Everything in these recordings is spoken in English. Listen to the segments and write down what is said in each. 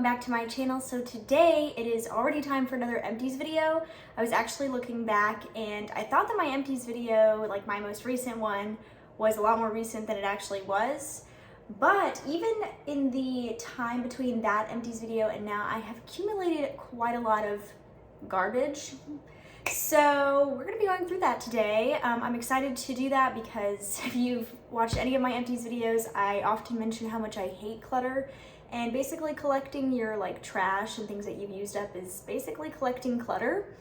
back to my channel. So today it is already time for another Empties video. I was actually looking back and I thought that my Empties video, like my most recent one, was a lot more recent than it actually was. But even in the time between that Empties video and now, I have accumulated quite a lot of garbage. So we're gonna be going through that today. I'm excited to do that because if you've watched any of my Empties videos, I often mention how much I hate clutter. And basically collecting your like trash and things that you've used up is basically collecting clutter.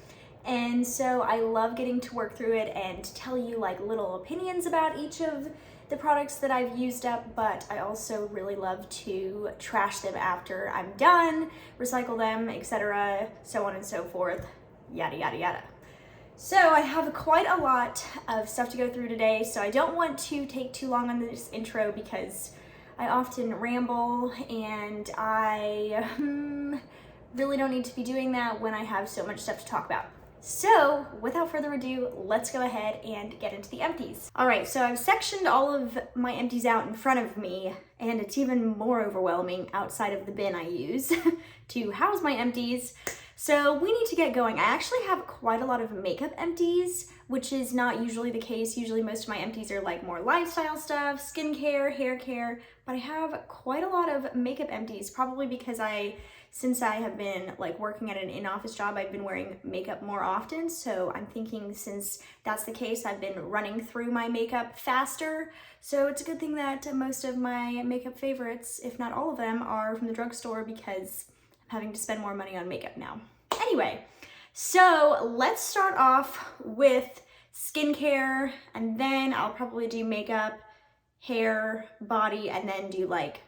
And so I love getting to work through it and tell you like little opinions about each of the products that I've used up, but I also really love to trash them after I'm done, recycle them, etc., so on and so forth, yada yada yada. So I have quite a lot of stuff to go through today, so I don't want to take too long on this intro because I often ramble and I really don't need to be doing that when I have so much stuff to talk about. So without further ado, let's go ahead and get into the empties. All right, so I've sectioned all of my empties out in front of me, and it's even more overwhelming outside of the bin I use to house my empties. So we need to get going. I actually have quite a lot of makeup empties, which is not usually the case. Usually most of my empties are like more lifestyle stuff, skincare, hair care, but I have quite a lot of makeup empties, probably because since I have been like working at an in-office job, I've been wearing makeup more often. So I'm thinking since that's the case, I've been running through my makeup faster. So it's a good thing that most of my makeup favorites, if not all of them, are from the drugstore because I'm having to spend more money on makeup now. Anyway, so let's start off with skincare, and then I'll probably do makeup, hair, body, and then do like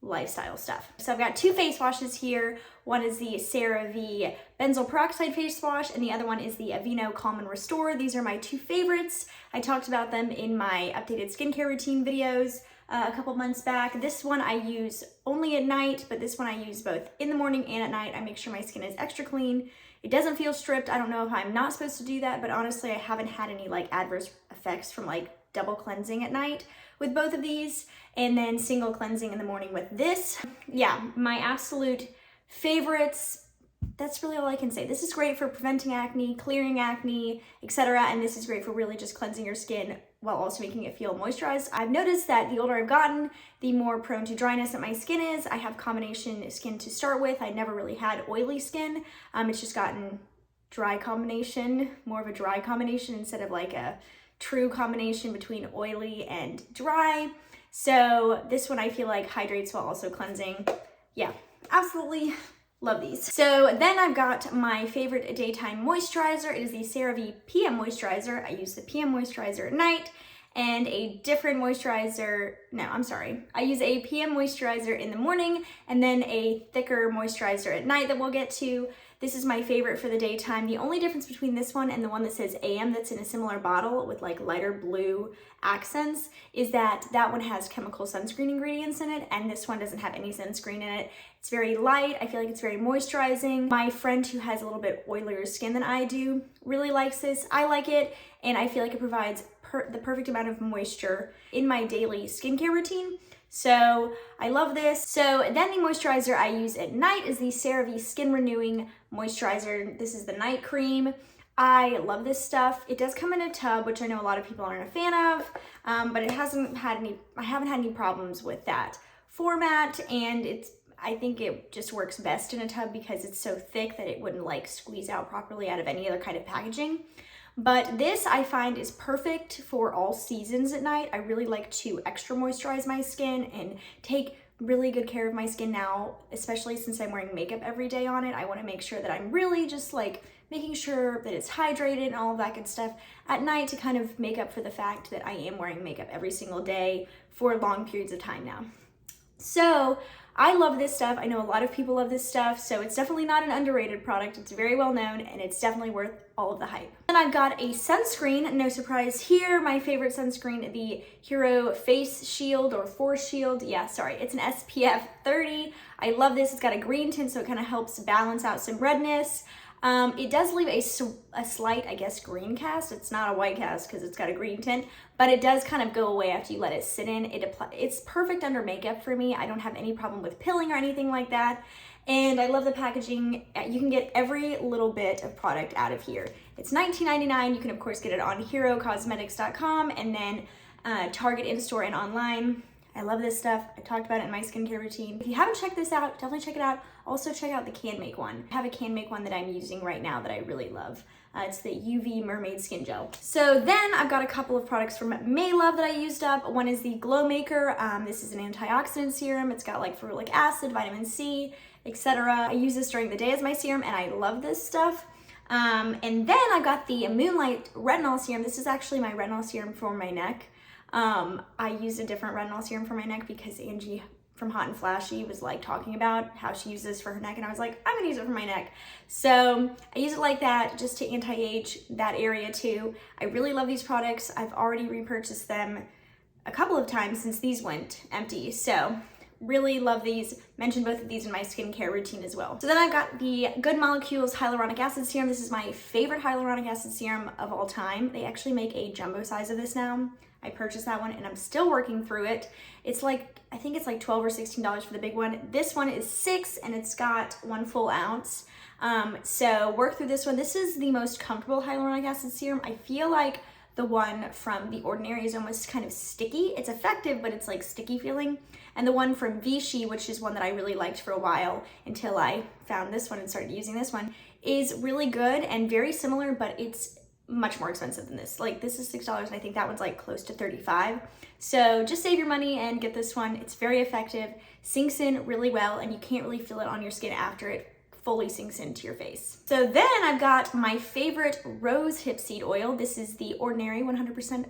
lifestyle stuff. So I've got two face washes here. One is the CeraVe Benzoyl Peroxide face wash, and the other one is the Aveeno Calm and Restore. These are my two favorites. I talked about them in my updated skincare routine videos a couple months back. This one I use only at night, but this one I use both in the morning and at night. I make sure my skin is extra clean. It doesn't feel stripped. I don't know if I'm not supposed to do that, but honestly, I haven't had any like adverse effects from like double cleansing at night with both of these, and then single cleansing in the morning with this. Yeah, my absolute favorites. That's really all I can say. This is great for preventing acne, clearing acne, etc. And this is great for really just cleansing your skin while also making it feel moisturized. I've noticed that the older I've gotten, the more prone to dryness that my skin is. I have combination skin to start with. I never really had oily skin. It's just gotten dry combination, more of a dry combination instead of like a true combination between oily and dry. So this one I feel like hydrates while also cleansing. Yeah, absolutely love these. So then I've got my favorite daytime moisturizer. It is the CeraVe PM Moisturizer. I use the PM moisturizer at night and a different moisturizer. No, I'm sorry. I use a PM moisturizer in the morning and then a thicker moisturizer at night that we'll get to. This is my favorite for the daytime. The only difference between this one and the one that says AM that's in a similar bottle with like lighter blue accents is that that one has chemical sunscreen ingredients in it and this one doesn't have any sunscreen in it. It's very light. I feel like it's very moisturizing. My friend who has a little bit oilier skin than I do really likes this. I like it, and I feel like it provides the perfect amount of moisture in my daily skincare routine. So I love this. So then the moisturizer I use at night is the CeraVe Skin Renewing Moisturizer. This is the night cream. I love this stuff. It does come in a tub, which I know a lot of people aren't a fan of, but I haven't had any problems with that format, and I think it just works best in a tub because it's so thick that it wouldn't like squeeze out properly out of any other kind of packaging. But this I find is perfect for all seasons at night. I really like to extra moisturize my skin and take really good care of my skin now, especially since I'm wearing makeup every day on it. I want to make sure that I'm really just like making sure that it's hydrated and all of that good stuff at night to kind of make up for the fact that I am wearing makeup every single day for long periods of time now. So I love this stuff. I know a lot of people love this stuff, so it's definitely not an underrated product. It's very well known and it's definitely worth all of the hype. And I've got a sunscreen, no surprise here. My favorite sunscreen, the Hero Face Shield or Force Shield. Yeah, sorry, it's an SPF 30. I love this. It's got a green tint, so it kind of helps balance out some redness. It does leave a slight, I guess, green cast. It's not a white cast because it's got a green tint, but it does kind of go away after you let it sit in. It's perfect under makeup for me. I don't have any problem with pilling or anything like that. And I love the packaging. You can get every little bit of product out of here. It's $19.99. You can of course get it on herocosmetics.com and then Target in-store and online. I love this stuff. I talked about it in my skincare routine. If you haven't checked this out, definitely check it out. Also check out the Can Make one. I have a Can Make one that I'm using right now that I really love. It's the UV Mermaid Skin Gel. So then I've got a couple of products from Maylove that I used up. One is the Glow Maker. This is an antioxidant serum. It's got like ferulic acid, vitamin C, etc. I use this during the day as my serum and I love this stuff. And then I got the Moonlight Retinol Serum. This is actually my retinol serum for my neck. I used a different retinol serum for my neck because Angie from Hot and Flashy was like talking about how she uses for her neck and I was like, I'm gonna use it for my neck. So I use it like that just to anti-age that area too. I really love these products. I've already repurchased them a couple of times since these went empty. So really love these. Mentioned both of these in my skincare routine as well. So then I've got the Good Molecules Hyaluronic Acid Serum. This is my favorite hyaluronic acid serum of all time. They actually make a jumbo size of this now. I purchased that one and I'm still working through it. It's like, I think it's like $12 or $16 for the big one. This one is $6 and it's got 1 full ounce. So work through this one. This is the most comfortable hyaluronic acid serum. I feel like the one from The Ordinary is almost kind of sticky. It's effective, but it's like sticky feeling. And the one from Vichy, which is one that I really liked for a while until I found this one and started using this one, is really good and very similar, but it's much more expensive than this. Like this is $6 and I think that one's like close to $35. So just save your money and get this one. It's very effective, sinks in really well, and you can't really feel it on your skin after it fully sinks into your face. So then I've got my favorite rose hip seed oil. This is the Ordinary 100%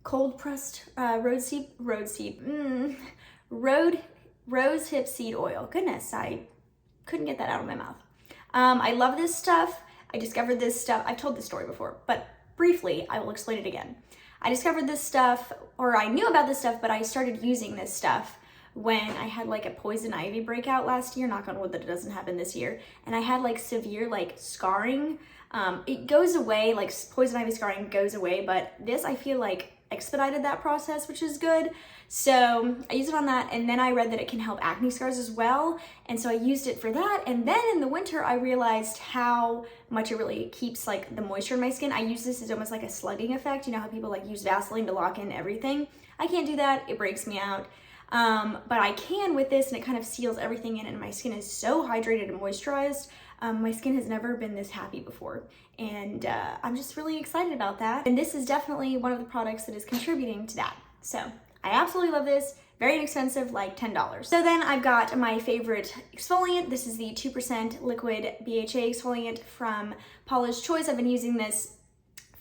cold pressed rose hip seed oil. Goodness, I couldn't get that out of my mouth. I love this stuff. I discovered this stuff. I've told this story before, but briefly, I will explain it again. I discovered this stuff, or I knew about this stuff, but I started using this stuff when I had like a poison ivy breakout last year. Knock on wood that it doesn't happen this year. And I had like severe like scarring. It goes away, like poison ivy scarring goes away, but this I feel like expedited that process, which is good. So I used it on that, and then I read that it can help acne scars as well, and so I used it for that. And then in the winter I realized how much it really keeps like the moisture in my skin. I use this as almost like a slugging effect. You know how people like use Vaseline to lock in everything? I can't do that, it breaks me out. But I can with this, and it kind of seals everything in, and my skin is so hydrated and moisturized. My skin has never been this happy before, and I'm just really excited about that. And this is definitely one of the products that is contributing to that. So I absolutely love this. Very inexpensive, like $10. So then I've got my favorite exfoliant. This is the 2% liquid BHA exfoliant from Paula's Choice. I've been using this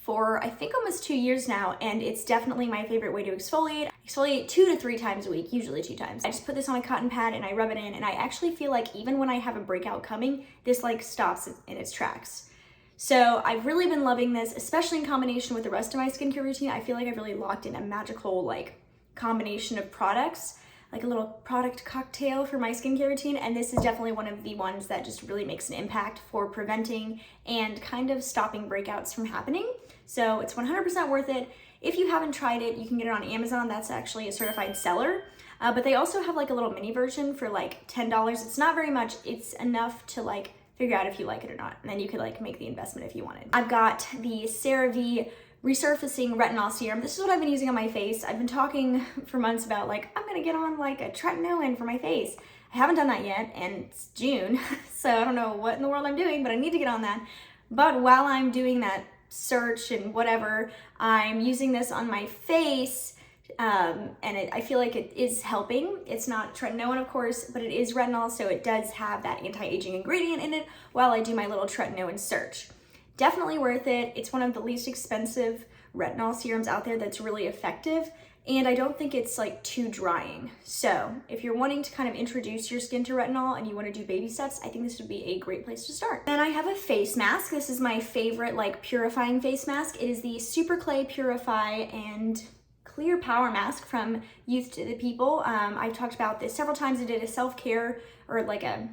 for I think almost 2 years now, and it's definitely my favorite way to exfoliate. I exfoliate 2 to 3 times a week, usually 2 times. I just put this on a cotton pad and I rub it in, and I actually feel like even when I have a breakout coming, this like stops in its tracks. So I've really been loving this, especially in combination with the rest of my skincare routine. I feel like I've really locked in a magical like combination of products, like a little product cocktail for my skincare routine, and this is definitely one of the ones that just really makes an impact for preventing and kind of stopping breakouts from happening. So it's 100% worth it. If you haven't tried it, you can get it on Amazon. That's actually a certified seller. But they also have like a little mini version for like $10. It's not very much. It's enough to like figure out if you like it or not. And then you could like make the investment if you wanted. I've got the CeraVe Resurfacing Retinol Serum. This is what I've been using on my face. I've been talking for months about like, I'm gonna get on like a tretinoin for my face. I haven't done that yet, and it's June, so I don't know what in the world I'm doing, but I need to get on that. But while I'm doing that search and whatever, I'm using this on my face, and I feel like it is helping. It's not tretinoin, of course, but it is retinol, so it does have that anti-aging ingredient in it while I do my little tretinoin search. Definitely worth it. It's one of the least expensive retinol serums out there that's really effective, and I don't think it's like too drying. So if you're wanting to kind of introduce your skin to retinol and you want to do baby steps, I think this would be a great place to start. Then I have a face mask. This is my favorite like purifying face mask. It is the Super Clay Purify and Clear Power Mask from Youth to the People. I've talked about this several times. I did a self-care or like a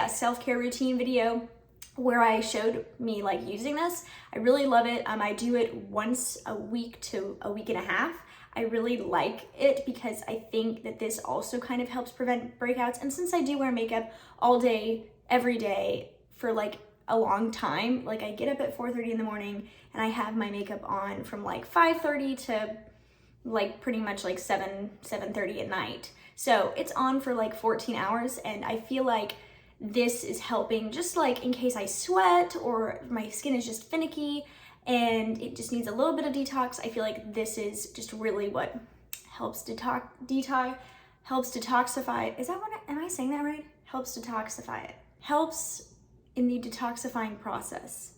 self-care routine video where I showed me like using this. I really love it. I do it once a week to a week and a half. I really like it because I think that this also kind of helps prevent breakouts. And since I do wear makeup all day, every day for like a long time. Like I get up at 4:30 in the morning and I have my makeup on from like 5:30 to like pretty much like 7:30 at night. So it's on for like 14 hours, and I feel like this is helping just like in case I sweat or my skin is just finicky and it just needs a little bit of detox. I feel like this is just really what helps helps detoxify. Is that what am I saying that right? Helps detoxify it. Helps in the detoxifying process.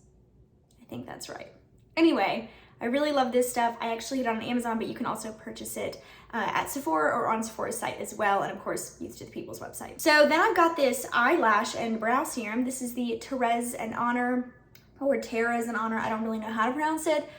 I think that's right. Anyway, I really love this stuff. I actually get it on Amazon, but you can also purchase it at Sephora or on Sephora's site as well, and of course, Youth to the People's website. So then I've got this eyelash and brow serum. This is the Therese and Honor, or Tara's and Honor, I don't really know how to pronounce it.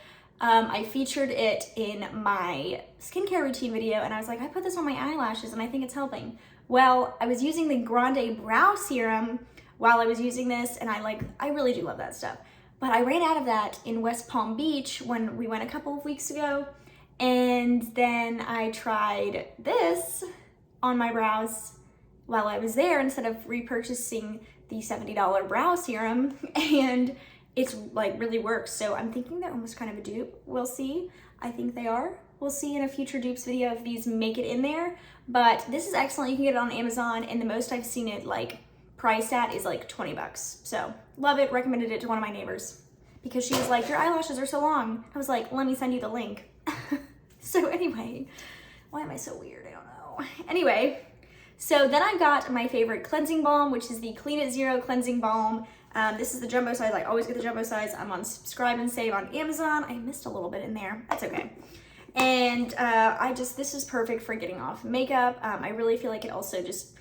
I featured it in my skincare routine video, and I was like, I put this on my eyelashes and I think it's helping. Well, I was using the Grande Brow Serum while I was using this, and I really do love that stuff. But I ran out of that in West Palm Beach when we went a couple of weeks ago, and then I tried this on my brows while I was there instead of repurchasing the $70 brow serum, and it's like really works. So I'm thinking they're almost kind of a dupe. We'll see. I think they are. We'll see in a future dupes video if these make it in there. But this is excellent. You can get it on Amazon, and the most I've seen it like priced at is like 20 bucks. So love it. Recommended it to one of my neighbors because she was like, your eyelashes are so long. I was like, let me send you the link. So anyway, why am I so weird? I don't know. Anyway, so then I got my favorite cleansing balm, which is the Clean It Zero Cleansing Balm. This is the jumbo size. I always get the jumbo size. I'm on Subscribe and Save on Amazon. I missed a little bit in there. That's okay. And this is perfect for getting off makeup. I really feel like it also just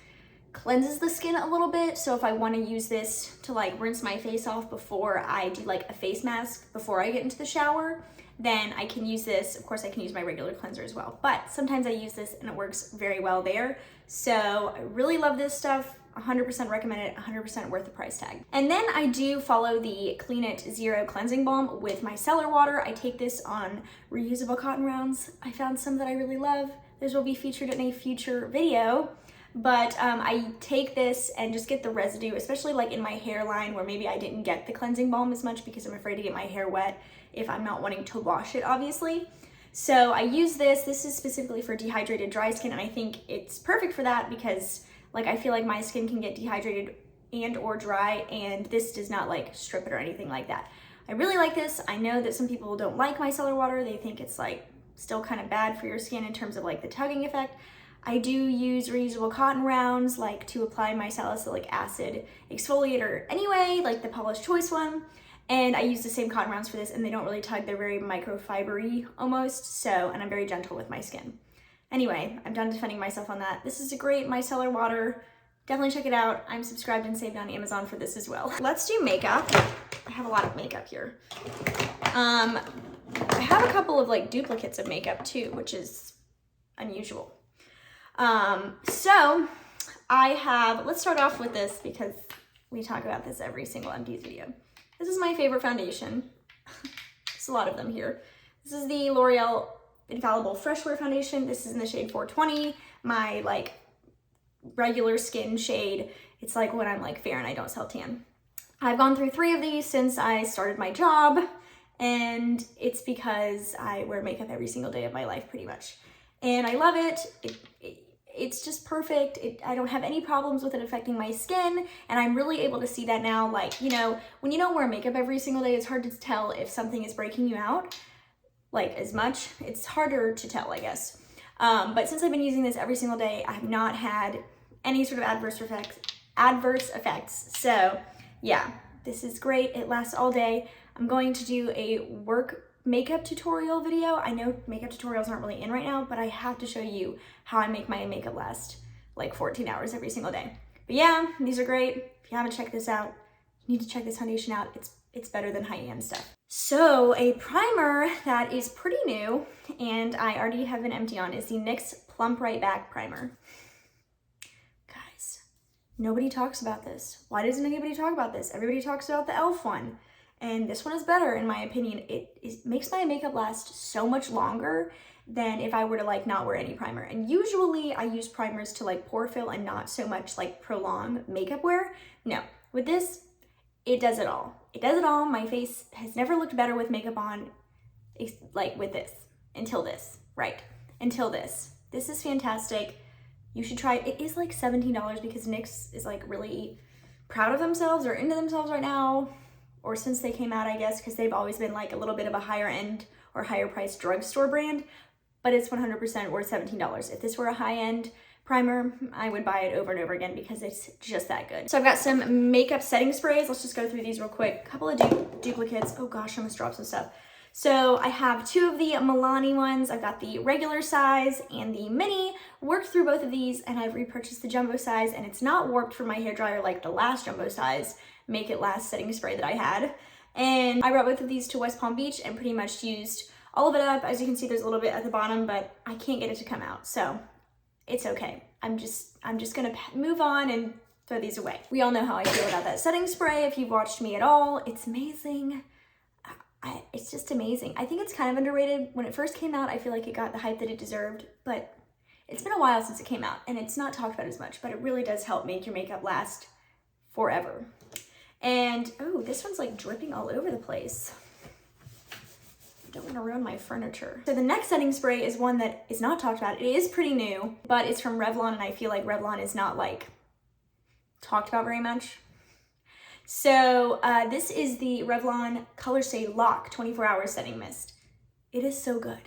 cleanses the skin a little bit. So if I want to use this to like rinse my face off before I do like a face mask before I get into the shower, then I can use this. Of course, I can use my regular cleanser as well, but sometimes I use this and it works very well there. So I really love this stuff. 100% recommend it, 100% worth the price tag. And then I do follow the Clean It Zero Cleansing Balm with my cellar water. I take this on reusable cotton rounds. I found some that I really love. Those will be featured in a future video. But I take this and just get the residue, especially like in my hairline where maybe I didn't get the cleansing balm as much because I'm afraid to get my hair wet if I'm not wanting to wash it, obviously. So I use this. This is specifically for dehydrated dry skin, and I think it's perfect for that because like I feel like my skin can get dehydrated and or dry, and this does not like strip it or anything like that. I really like this. I know that some people don't like my cellar water. They think it's like still kind of bad for your skin in terms of like the tugging effect. I do use reusable cotton rounds like to apply my salicylic acid exfoliator anyway, like the Paula's Choice one. And I use the same cotton rounds for this, and they don't really tug. They're very microfibery almost. So, and I'm very gentle with my skin. Anyway, I'm done defending myself on that. This is a great micellar water. Definitely check it out. I'm subscribed and saved on Amazon for this as well. Let's do makeup. I have a lot of makeup here. I have a couple of like duplicates of makeup too, which is unusual. So let's start off with this because we talk about this every single Empties video. This is my favorite foundation. There's a lot of them here. This is the L'Oreal Infallible Fresh Wear Foundation. This is in the shade 420, my like regular skin shade. It's like when I'm like fair and I don't sell tan. I've gone through 3 of these since I started my job, and it's because I wear makeup every single day of my life pretty much. And I love it. It's just perfect. I don't have any problems with it affecting my skin, and I'm really able to see that now. Like, you know, when you don't wear makeup every single day, it's hard to tell if something is breaking you out, like as much. It's harder to tell, I guess. But since I've been using this every single day, I have not had any sort of adverse effects. So yeah, this is great. It lasts all day. I'm going to do a work makeup tutorial video. I know makeup tutorials aren't really in right now, but I have to show you how I make my makeup last like 14 hours every single day. But yeah, these are great. If you haven't checked this out, you need to check this foundation out. It's better than high-end stuff. So a primer that is pretty new, and I already have an empty on, is the NYX Plump Right Back Primer. Guys, nobody talks about this. Why doesn't anybody talk about this? Everybody talks about the e.l.f. one. And this one is better, in my opinion. It makes my makeup last so much longer than if I were to like not wear any primer. And usually I use primers to like pore fill and not so much like prolong makeup wear. No, With this, it does it all. It does it all. My face has never looked better with makeup on, like with this, until this, right? Until this. This is fantastic. You should try it. It is like $17 because NYX is like really proud of themselves or into themselves right now, or since they came out, I guess, because they've always been like a little bit of a higher end or higher priced drugstore brand, but it's 100% worth $17. If this were a high end primer, I would buy it over and over again because it's just that good. So I've got some makeup setting sprays. Let's just go through these real quick. A couple of duplicates. Oh gosh, I almost dropped some stuff. So I have two of the Milani ones. I've got the regular size and the mini. Worked through both of these and I've repurchased the jumbo size, and it's not warped for my hairdryer like the last jumbo size Make It Last setting spray that I had. And I brought both of these to West Palm Beach and pretty much used all of it up. As you can see, there's a little bit at the bottom, but I can't get it to come out. So it's okay. I'm just gonna move on and throw these away. We all know how I feel about that setting spray. If you've watched me at all, it's amazing. It's just amazing. I think it's kind of underrated. When it first came out, I feel like it got the hype that it deserved, but it's been a while since it came out and it's not talked about as much, but it really does help make your makeup last forever. And, oh, this one's like dripping all over the place. Don't want to ruin my furniture. So the next setting spray is one that is not talked about. It is pretty new, but it's from Revlon, and I feel like Revlon is not like talked about very much. So this is the Revlon Color Stay Lock 24 Hour Setting Mist. It is so good.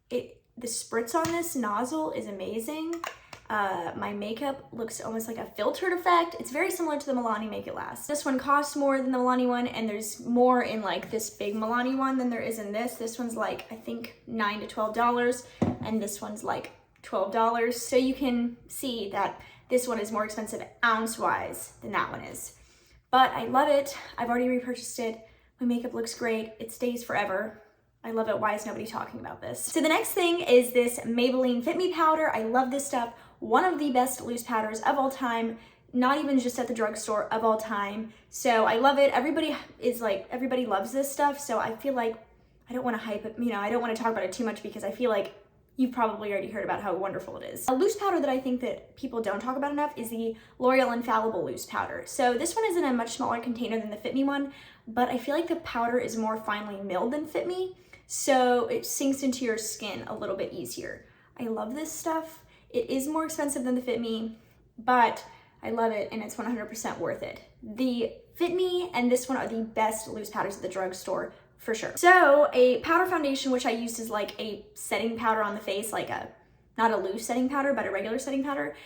The spritz on this nozzle is amazing. My makeup looks almost like a filtered effect. It's very similar to the Milani Make It Last. This one costs more than the Milani one, and there's more in like this big Milani one than there is in this. This one's like, I think $9 to $12, and this one's like $12. So you can see that this one is more expensive ounce-wise than that one is. But I love it. I've already repurchased it. My makeup looks great. It stays forever. I love it. Why is nobody talking about this? So the next thing is this Maybelline Fit Me powder. I love this stuff. One of the best loose powders of all time, not even just at the drugstore, of all time. So I love it. Everybody loves this stuff. So I feel like I don't want to hype it, I don't want to talk about it too much because I feel like you've probably already heard about how wonderful it is. A loose powder that I think that people don't talk about enough is the L'Oreal Infallible Loose Powder. So this one is in a much smaller container than the Fit Me one, but I feel like the powder is more finely milled than Fit Me, so it sinks into your skin a little bit easier. I love this stuff. It is more expensive than the Fit Me, but I love it and it's 100% worth it. The Fit Me and this one are the best loose powders at the drugstore for sure. So a powder foundation, which I used as like a setting powder on the face, like not a loose setting powder, but a regular setting powder,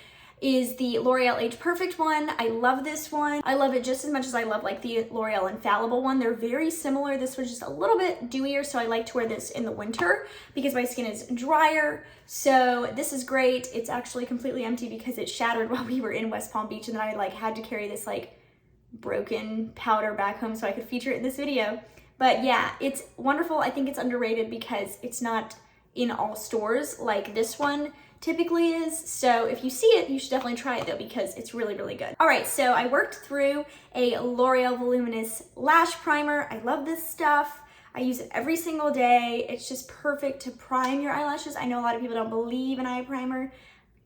is the L'Oreal Age Perfect one. I love this one. I love it just as much as I love like the L'Oreal Infallible one. They're very similar. This one's just a little bit dewier, so I like to wear this in the winter because my skin is drier. So this is great. It's actually completely empty because it shattered while we were in West Palm Beach, and then I like had to carry this like broken powder back home so I could feature it in this video. But yeah, it's wonderful. I think it's underrated because it's not in all stores like this one typically is. So if you see it, you should definitely try it though because it's really, really good. All right, so I worked through a L'Oreal Voluminous Lash Primer. I love this stuff. I use it every single day. It's just perfect to prime your eyelashes. I know a lot of people don't believe in eye primer.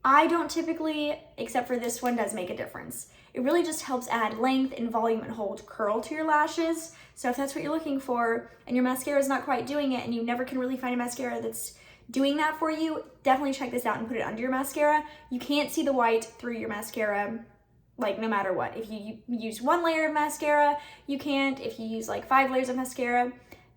I don't typically, except for this one does make a difference. It really just helps add length and volume and hold curl to your lashes. So if that's what you're looking for and your mascara is not quite doing it and you never can really find a mascara that's doing that for you, definitely check this out and put it under your mascara. You can't see the white through your mascara, like no matter what. If you use one layer of mascara, you can't. If you use like 5 layers of mascara,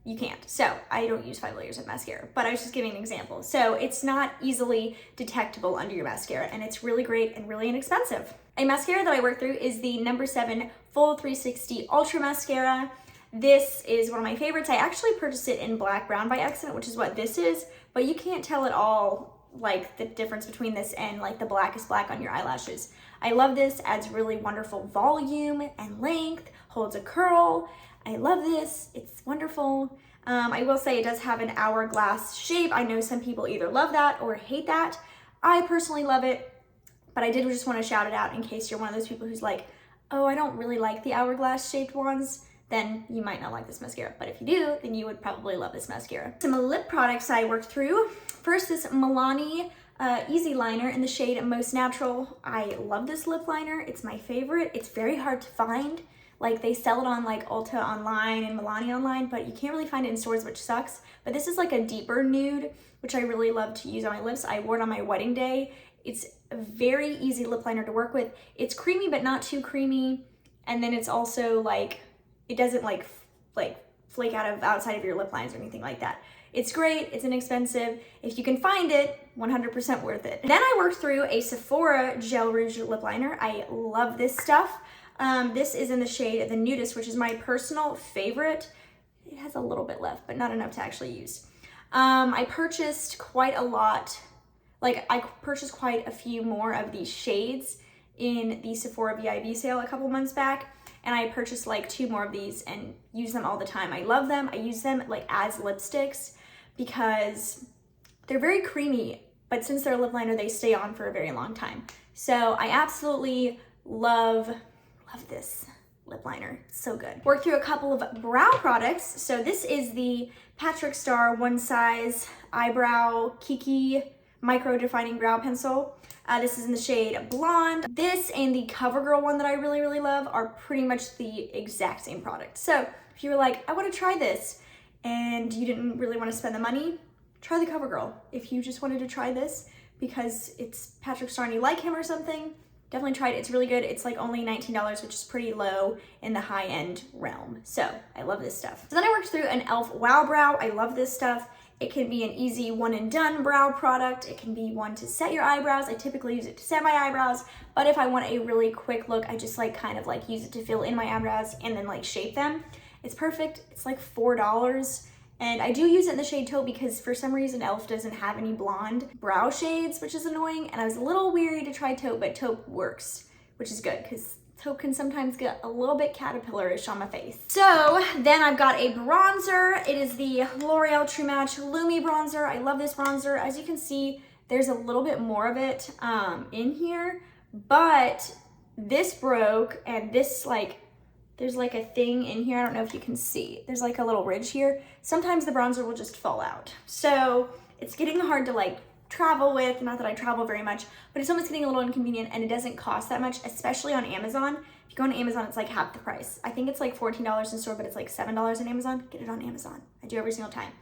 you can't. So I don't use 5 layers of mascara, but I was just giving an example. So it's not easily detectable under your mascara, and it's really great and really inexpensive. A mascara that I work through is the No. 7 Full 360 Ultra Mascara. This is one of my favorites. I actually purchased it in black brown by accident, which is what this is, but you can't tell at all like the difference between this and like the blackest black on your eyelashes. I love this, adds really wonderful volume and length, holds a curl. I love this, it's wonderful. I will say it does have an hourglass shape. I know some people either love that or hate that. I personally love it, but I did just want to shout it out in case you're one of those people who's like, oh, I don't really like the hourglass shaped ones. Then you might not like this mascara. But if you do, then you would probably love this mascara. Some lip products I worked through. First, this Milani Easy Liner in the shade Most Natural. I love this lip liner. It's my favorite. It's very hard to find, Like they sell it on like Ulta online and Milani online, but you can't really find it in stores, which sucks. But this is like a deeper nude, which I really love to use on my lips. I wore it on my wedding day. It's a very easy lip liner to work with. It's creamy, but not too creamy. And then it's also like, it doesn't like flake out of outside of your lip lines or anything like that. It's great, it's inexpensive. If you can find it, 100% worth it. Then I worked through a Sephora Gel Rouge lip liner. I love this stuff. This is in the shade The Nudist, which is my personal favorite. It has a little bit left, but not enough to actually use. I purchased quite a lot, like I purchased quite a few more of these shades in the Sephora VIB sale a couple months back, and I purchased like 2 more of these and use them all the time. I love them. I use them like as lipsticks because they're very creamy, but since they're a lip liner, they stay on for a very long time. So I absolutely love this lip liner. It's so good. Worked through a couple of brow products. So this is the Patrick Star One Size Eyebrow Kiki Micro Defining Brow Pencil. This is in the shade Blonde. This and the CoverGirl one that I really, really love are pretty much the exact same product. So if you were like, I want to try this and you didn't really want to spend the money, try the CoverGirl. If you just wanted to try this because it's Patrick Star and you like him or something, definitely try it. It's really good. It's like only $19, which is pretty low in the high-end realm. So I love this stuff. So then I worked through an e.l.f. Wow Brow. I love this stuff. It can be an easy one and done brow product. It can be one to set your eyebrows. I typically use it to set my eyebrows, but if I want a really quick look, I just like kind of like use it to fill in my eyebrows and then like shape them. It's perfect. It's like $4. And I do use it in the shade Taupe because for some reason e.l.f. doesn't have any blonde brow shades, which is annoying. And I was a little weary to try Taupe, but Taupe works, which is good because Taupe can sometimes get a little bit caterpillarish on my face. So then I've got a bronzer. It is the L'Oreal True Match Lumi bronzer. I love this bronzer. As you can see, there's a little bit more of it in here, but this broke and this like, there's like a thing in here. I don't know if you can see. There's like a little ridge here. Sometimes the bronzer will just fall out. So it's getting hard to like travel with, not that I travel very much, but it's almost getting a little inconvenient and it doesn't cost that much, especially on Amazon. If you go on Amazon, it's like half the price. I think it's like $14 in store, but it's like $7 on Amazon. Get it on Amazon. I do every single time.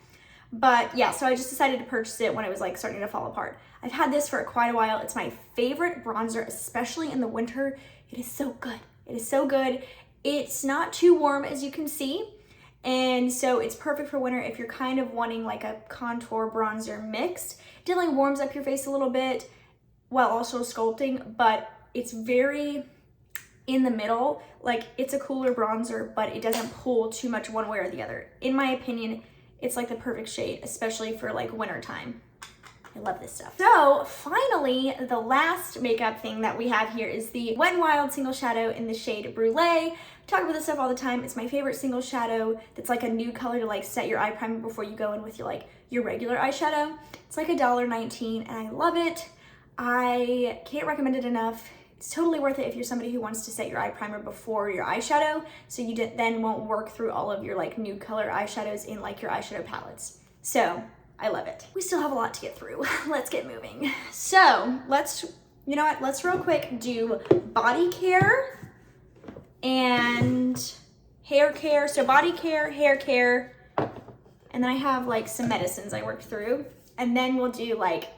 But yeah, so I just decided to purchase it when it was like starting to fall apart. I've had this for quite a while. It's my favorite bronzer, especially in the winter. It is so good. It is so good. It's not too warm, as you can see. And so it's perfect for winter if you're kind of wanting like a contour bronzer mixed. It definitely warms up your face a little bit while also sculpting, but it's very in the middle. Like it's a cooler bronzer, but it doesn't pull too much one way or the other. In my opinion, it's like the perfect shade, especially for like winter time. I love this stuff. So finally, the last makeup thing that we have here is the Wet n Wild Single Shadow in the shade Brulee. I talk about this stuff all the time. It's my favorite single shadow that's like a nude color to like set your eye primer before you go in with your regular eyeshadow. It's like $1.19 and I love it. I can't recommend it enough. It's totally worth it if you're somebody who wants to set your eye primer before your eyeshadow, so you then won't work through all of your like nude color eyeshadows in like your eyeshadow palettes. So I love it. We still have a lot to get through. Let's get moving. So you know what? Let's real quick do body care and hair care. So body care, hair care, and then I have like some medicines I worked through, and then we'll do like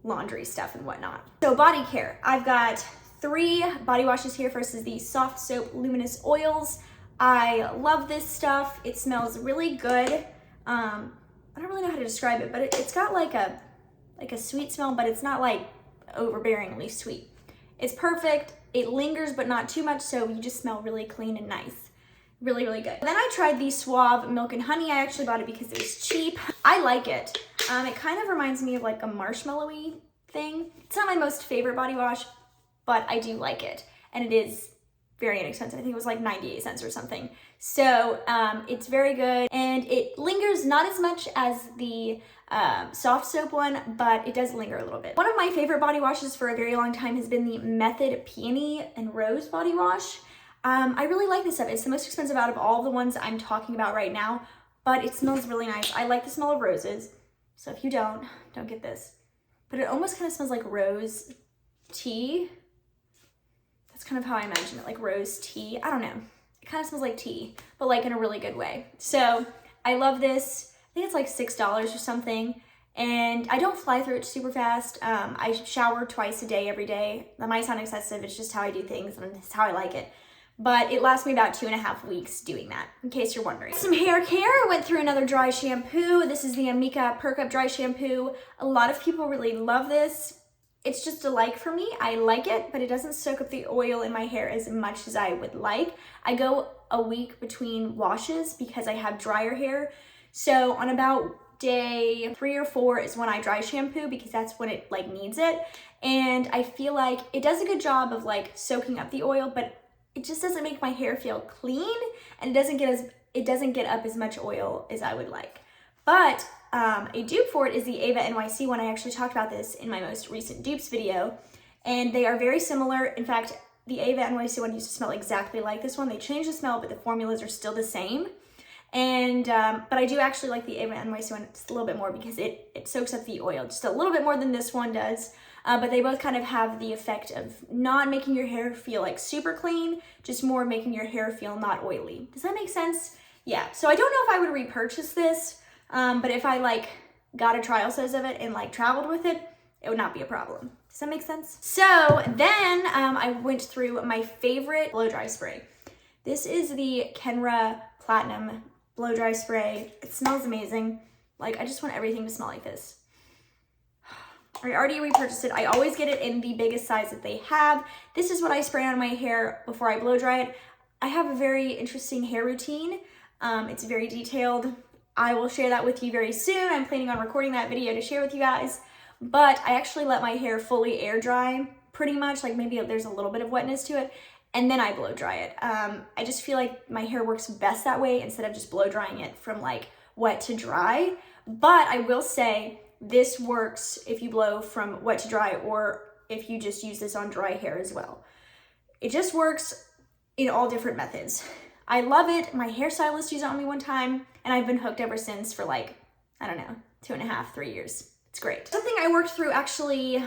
laundry stuff and whatnot. So body care, I've got 3 body washes here. First is the Soft Soap Luminous Oils. I love this stuff. It smells really good. I don't really know how to describe it, but it's got like a sweet smell, but it's not like overbearingly sweet. It's perfect. It lingers, but not too much, so you just smell really clean and nice. Really, really good. Then I tried the Suave Milk and Honey. I actually bought it because it was cheap. I like it. It kind of reminds me of like a marshmallowy thing. It's not my most favorite body wash, but I do like it. And it is very inexpensive. I think it was like 98 cents or something. So it's very good and it lingers not as much as the soft soap one, but it does linger a little bit. One of my favorite body washes for a very long time has been the Method Peony and Rose body wash. I really like this stuff. It's the most expensive out of all the ones I'm talking about right now, but it smells really nice. I like the smell of roses. So if you don't get this. But it almost kind of smells like rose tea. That's kind of how I imagine it, like rose tea. I don't know. It kind of smells like tea, but like in a really good way. So I love this. I think it's like $6 or something. And I don't fly through it super fast. I shower twice a day, every day. That might sound excessive. It's just how I do things and it's how I like it. But it lasts me about 2.5 weeks doing that, in case you're wondering. Some hair care. I went through another dry shampoo. This is the Amika Perk Up Dry Shampoo. A lot of people really love this. It's just a like for me. I like it, but it doesn't soak up the oil in my hair as much as I would like. I go a week between washes because I have drier hair. So on about day 3 or 4 is when I dry shampoo because that's when it like needs it. And I feel like it does a good job of like soaking up the oil, but it just doesn't make my hair feel clean, and it doesn't get up as much oil as I would like. But a dupe for it is the Ava NYC one. I actually talked about this in my most recent dupes video, and they are very similar. In fact, the Ava NYC one used to smell exactly like this one. They changed the smell, but the formulas are still the same. And but I do actually like the Ava NYC one just a little bit more because it soaks up the oil just a little bit more than this one does. But they both kind of have the effect of not making your hair feel like super clean, just more making your hair feel not oily. Does that make sense? Yeah, so I don't know if I would repurchase this, but if I like got a trial size of it and like traveled with it, it would not be a problem. Does that make sense? So then I went through my favorite blow dry spray. This is the Kenra Platinum blow dry spray. It smells amazing. Like, I just want everything to smell like this. I already repurchased it. I always get it in the biggest size that they have. This is what I spray on my hair before I blow dry it. I have a very interesting hair routine. It's very detailed. I will share that with you very soon. I'm planning on recording that video to share with you guys. But I actually let my hair fully air dry pretty much. Like maybe there's a little bit of wetness to it. And then I blow dry it. I just feel like my hair works best that way instead of just blow drying it from like wet to dry. But I will say this works if you blow from wet to dry or if you just use this on dry hair as well. It just works in all different methods. I love it. My hairstylist used it on me one time and I've been hooked ever since for like, I don't know, 2.5, 3 years. It's great. Something I worked through actually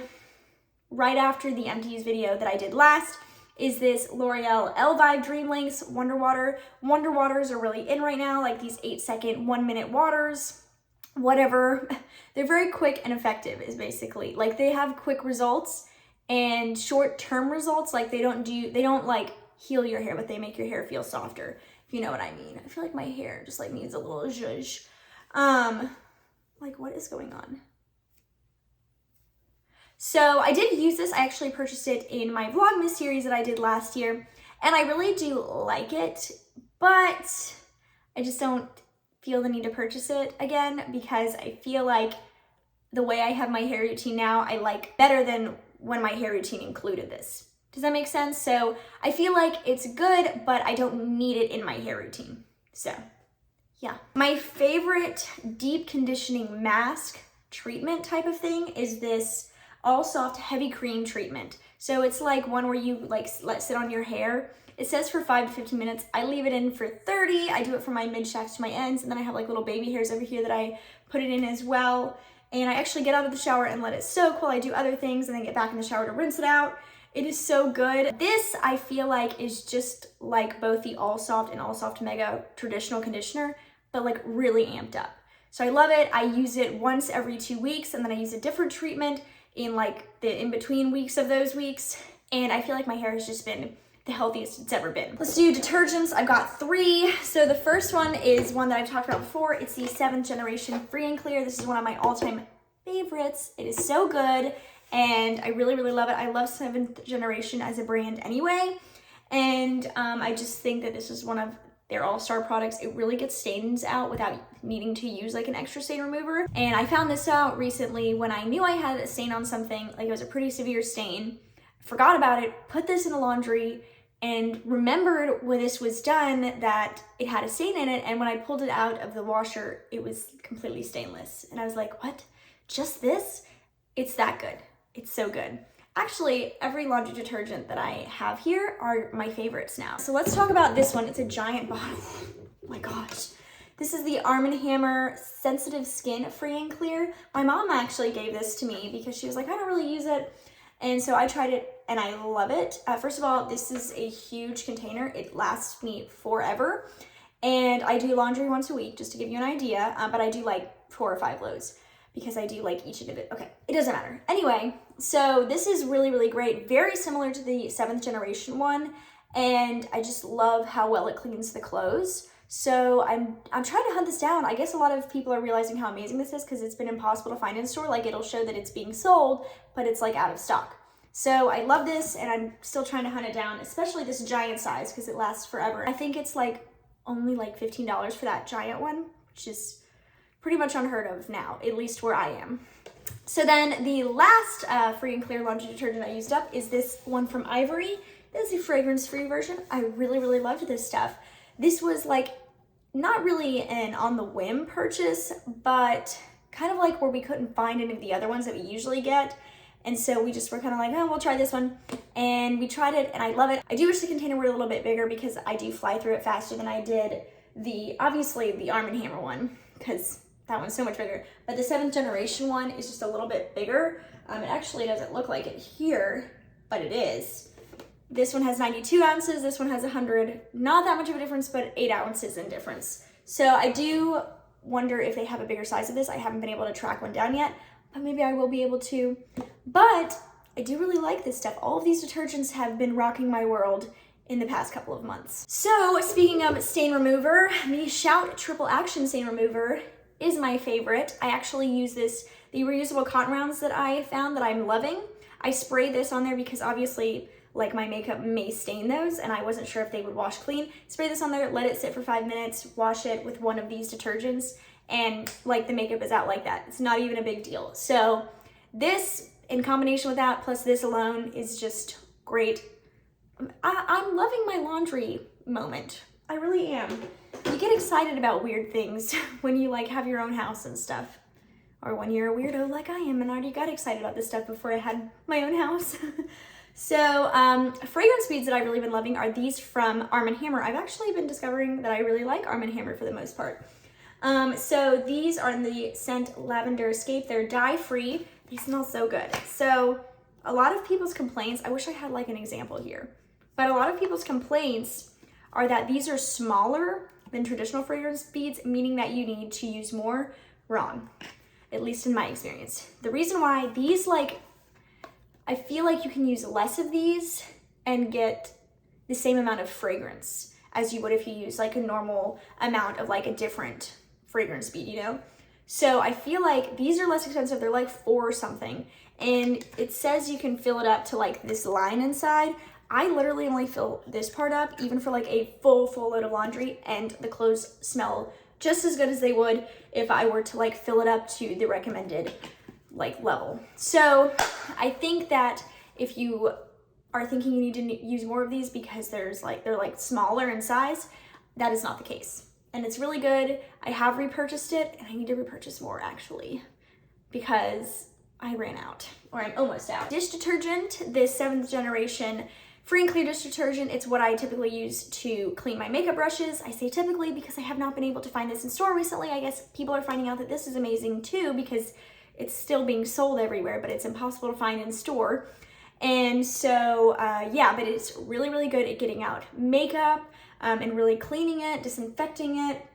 right after the Empties video that I did last is this L'Oreal Elvive Dream Lengths Wonder Water. Wonder Waters are really in right now, like these 8-second, 1-minute waters, whatever. They're very quick and effective is basically, like they have quick results and short-term results. Like they don't like heal your hair, but they make your hair feel softer, if you know what I mean. I feel like my hair just like needs a little zhuzh. Like what is going on? So I did use this. I actually purchased it in my Vlogmas series that I did last year, and I really do like it, but I just don't feel the need to purchase it again because I feel like the way I have my hair routine now, I like better than when my hair routine included this. Does that make sense? So I feel like it's good, but I don't need it in my hair routine. So yeah. My favorite deep conditioning mask treatment type of thing is this All Soft Heavy Cream treatment. So it's like one where you like let sit on your hair. It says for 5 to 15 minutes. I leave it in for 30. I do it from my mid shafts to my ends, and then I have like little baby hairs over here that I put it in as well. And I actually get out of the shower and let it soak while I do other things and then get back in the shower to rinse it out. It is so good. This I feel like is just like both the All Soft and All Soft Mega traditional conditioner, but like really amped up. So I love it. I use it once every 2 weeks, and then I use a different treatment in like the in-between weeks of those weeks. And I feel like my hair has just been the healthiest it's ever been. Let's do detergents. I've got 3. So the first one is one that I've talked about before. It's the 7th generation Free and Clear. This is one of my all-time favorites. It is so good, and I really, really love it. I love 7th generation as a brand anyway. And I just think that this is one of their all-star products. It really gets stains out without needing to use like an extra stain remover. And I found this out recently when I knew I had a stain on something, like it was a pretty severe stain. Forgot about it, put this in the laundry, and remembered when this was done that it had a stain in it, and when I pulled it out of the washer, it was completely stainless. And I was like, what? Just this? It's that good. It's so good. Actually, every laundry detergent that I have here are my favorites now. So let's talk about this one. It's a giant bottle. Oh my gosh. This is the Arm & Hammer Sensitive Skin Free and Clear. My mom actually gave this to me because she was like, I don't really use it. And so I tried it and I love it. First of all, this is a huge container. It lasts me forever. And I do laundry once a week, just to give you an idea, but I do like 4 or 5 loads because I do like each individual. Okay, it doesn't matter. Anyway, so this is really, really great. Very similar to the 7th generation one. And I just love how well it cleans the clothes. So I'm trying to hunt this down. I guess a lot of people are realizing how amazing this is because it's been impossible to find in store. Like it'll show that it's being sold, but it's like out of stock. So I love this and I'm still trying to hunt it down, especially this giant size because it lasts forever. I think it's like only like $15 for that giant one, which is pretty much unheard of now, at least where I am. So then the last free and clear laundry detergent I used up is this one from Ivory. This is a fragrance-free version. I really, really loved this stuff. This was like not really an on-the-whim purchase, but kind of like where we couldn't find any of the other ones that we usually get. And so we just were kind of like, oh, we'll try this one. And we tried it and I love it. I do wish the container were a little bit bigger because I do fly through it faster than I did obviously the Arm & Hammer one, because that one's so much bigger. But the 7th generation one is just a little bit bigger. It actually doesn't look like it here, but it is. This one has 92 ounces, this one has 100. Not that much of a difference, but 8 ounces in difference. So I do wonder if they have a bigger size of this. I haven't been able to track one down yet, but maybe I will be able to. But I do really like this stuff. All of these detergents have been rocking my world in the past couple of months. So speaking of stain remover, the Shout Triple Action Stain Remover is my favorite. I actually use this, the reusable cotton rounds that I found that I'm loving. I spray this on there because obviously like my makeup may stain those and I wasn't sure if they would wash clean. Spray this on there, let it sit for 5 minutes, wash it with one of these detergents, and like the makeup is out like that. It's not even a big deal. So this in combination with that plus this alone is just great. I'm loving my laundry moment. I really am. You get excited about weird things when you like have your own house and stuff. Or when you're a weirdo like I am and already got excited about this stuff before I had my own house. So fragrance beads that I've really been loving are these from Arm & Hammer. I've actually been discovering that I really like Arm & Hammer for the most part. So these are in the scent Lavender Escape. They're dye-free. They smell so good. So a lot of people's complaints, I wish I had like an example here, but a lot of people's complaints are that these are smaller than traditional fragrance beads, meaning that you need to use more. Wrong, at least in my experience. The reason why these, like, I feel like you can use less of these and get the same amount of fragrance as you would if you use like a normal amount of like a different fragrance bead, you know? So I feel like these are less expensive. They're like $4 something. And it says you can fill it up to like this line inside. I literally only fill this part up, even for like a full load of laundry, and the clothes smell just as good as they would if I were to like fill it up to the recommended like level. So I think that if you are thinking you need to use more of these because they're like smaller in size, that is not the case. And it's really good. I have repurchased it and I need to repurchase more actually because I ran out, or I'm almost out. Dish detergent, this 7th generation free and clear dish detergent. It's what I typically use to clean my makeup brushes. I say typically because I have not been able to find this in store recently. I guess people are finding out that this is amazing too because it's still being sold everywhere, but it's impossible to find in store. And so, yeah, but it's really, really good at getting out makeup and really cleaning it, disinfecting it.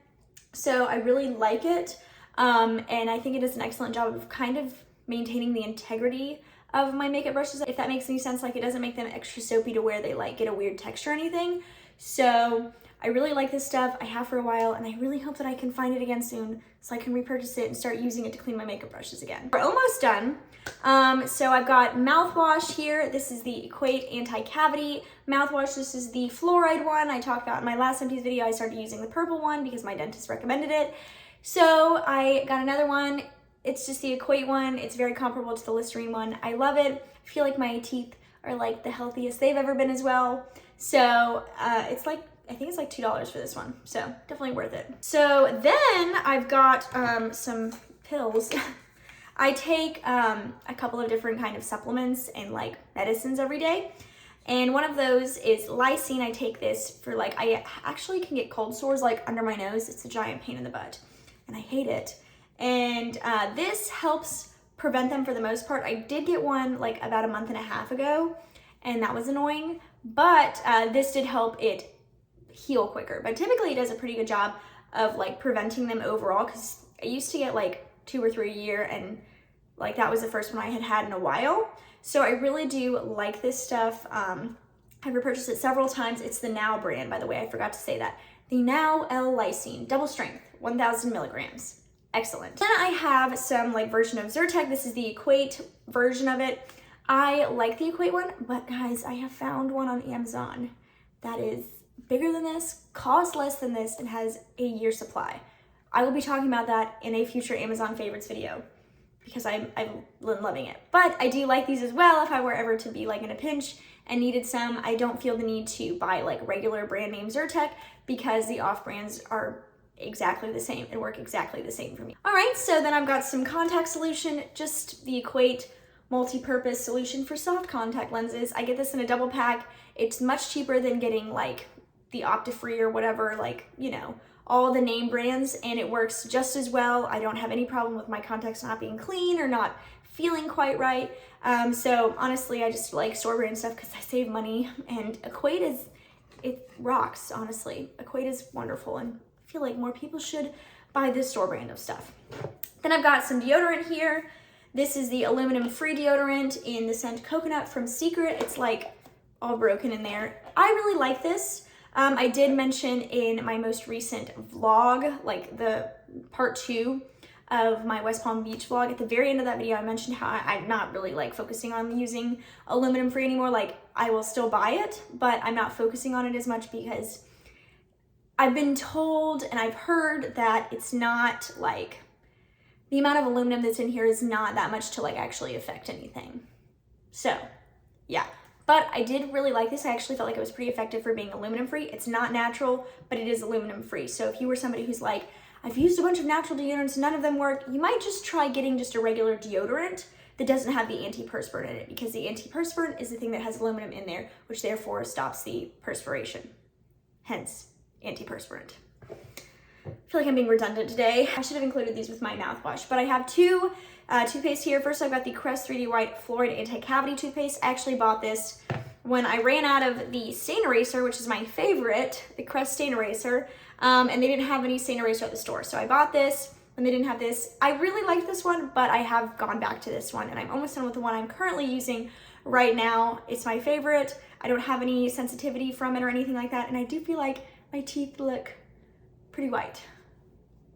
So I really like it. And I think it does an excellent job of kind of maintaining the integrity of my makeup brushes, if that makes any sense. Like, it doesn't make them extra soapy to where they like get a weird texture or anything. So I really like this stuff. I have for a while, and I really hope that I can find it again soon so I can repurchase it and start using it to clean my makeup brushes again. We're almost done. So I've got mouthwash here. This is the Equate Anti-Cavity mouthwash. This is the fluoride one I talked about in my last Empties video. I started using the purple one because my dentist recommended it. So I got another one. It's just the Equate one. It's very comparable to the Listerine one. I love it. I feel like my teeth are like the healthiest they've ever been as well. So it's like, I think it's like $2 for this one. So definitely worth it. So then I've got some pills. I take a couple of different kind of supplements and like medicines every day. And one of those is lysine. I take this for like, I actually can get cold sores like under my nose. It's a giant pain in the butt and I hate it. And this helps prevent them for the most part. I did get one like about a month and a half ago, and that was annoying, but this did help it heal quicker. But typically it does a pretty good job of like preventing them overall, because I used to get like 2 or 3 a year, and like that was the first one I had in a while. So I really do like this stuff. I've repurchased it several times. It's the Now brand, by the way, I forgot to say that. The Now L-lysine, double strength, 1,000 milligrams. Excellent. Then I have some like version of Zyrtec. This is the Equate version of it. I like the Equate one, but guys, I have found one on Amazon that is bigger than this, costs less than this, and has a year supply. I will be talking about that in a future Amazon favorites video because I'm loving it. But I do like these as well if I were ever to be like in a pinch and needed some. I don't feel the need to buy like regular brand name Zyrtec because the off brands are exactly the same and work exactly the same for me. All right, so then I've got some contact solution, just the Equate multi-purpose solution for soft contact lenses. I get this in a double pack. It's much cheaper than getting like the Optifree or whatever, like, you know, all the name brands, and it works just as well. I don't have any problem with my contacts not being clean or not feeling quite right. So honestly, I just like store brand stuff because I save money, and Equate it rocks, honestly. Equate is wonderful, and I feel like more people should buy this store brand of stuff. Then I've got some deodorant here. This is the aluminum-free deodorant in the scent Coconut from Secret. It's like all broken in there. I really like this. I did mention in my most recent vlog, like the part 2 of my West Palm Beach vlog, at the very end of that video, I mentioned how I'm not really like focusing on using aluminum free anymore. Like I will still buy it, but I'm not focusing on it as much because I've been told and I've heard that it's not like, the amount of aluminum that's in here is not that much to like actually affect anything. So yeah. But I did really like this. I actually felt like it was pretty effective for being aluminum free. It's not natural, but it is aluminum free. So if you were somebody who's like, I've used a bunch of natural deodorants, none of them work, you might just try getting just a regular deodorant that doesn't have the antiperspirant in it, because the antiperspirant is the thing that has aluminum in there, which therefore stops the perspiration. Hence, antiperspirant. I feel like I'm being redundant today. I should have included these with my mouthwash, but I have 2 toothpaste here. First, I've got the Crest 3D White Fluoride Anti-Cavity Toothpaste. I actually bought this when I ran out of the stain eraser, which is my favorite, the Crest stain eraser, and they didn't have any stain eraser at the store. So I bought this when they didn't have this. I really liked this one, but I have gone back to this one, and I'm almost done with the one I'm currently using right now. It's my favorite. I don't have any sensitivity from it or anything like that, and I do feel like my teeth look pretty white.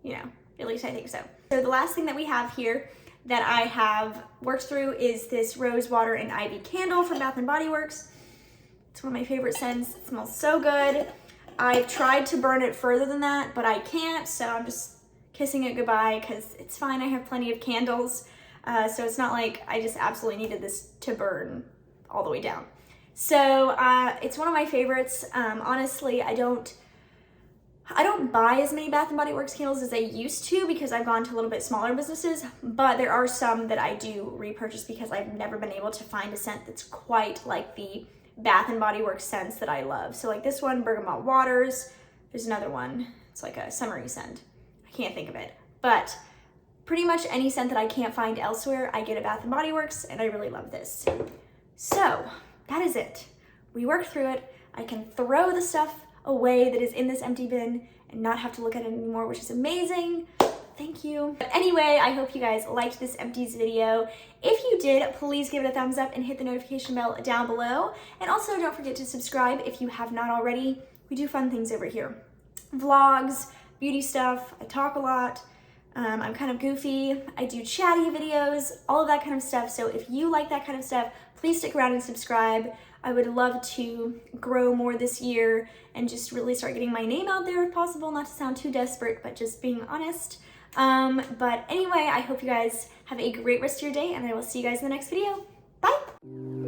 You know, at least I think so. So the last thing that we have here that I have worked through is this Rose Water and Ivy candle from Bath & Body Works. It's one of my favorite scents. It smells so good. I've tried to burn it further than that, but I can't, so I'm just kissing it goodbye because it's fine. I have plenty of candles, so it's not like I just absolutely needed this to burn all the way down. So it's one of my favorites. Honestly, I don't buy as many Bath & Body Works candles as I used to because I've gone to a little bit smaller businesses, but there are some that I do repurchase because I've never been able to find a scent that's quite like the Bath & Body Works scents that I love. So like this one, Bergamot Waters. There's another one. It's like a summery scent. I can't think of it. But pretty much any scent that I can't find elsewhere, I get at Bath & Body Works, and I really love this. So that is it. We worked through it. I can throw the stuff away that is in this empty bin and not have to look at it anymore, which is amazing. Thank you. But anyway, I hope you guys liked this empties video. If you did, please give it a thumbs up and hit the notification bell down below. And also don't forget to subscribe if you have not already. We do fun things over here. Vlogs, beauty stuff, I talk a lot. I'm kind of goofy. I do chatty videos, all of that kind of stuff. So if you like that kind of stuff, please stick around and subscribe. I would love to grow more this year and just really start getting my name out there if possible, not to sound too desperate, but just being honest. But anyway, I hope you guys have a great rest of your day, and I will see you guys in the next video. Bye!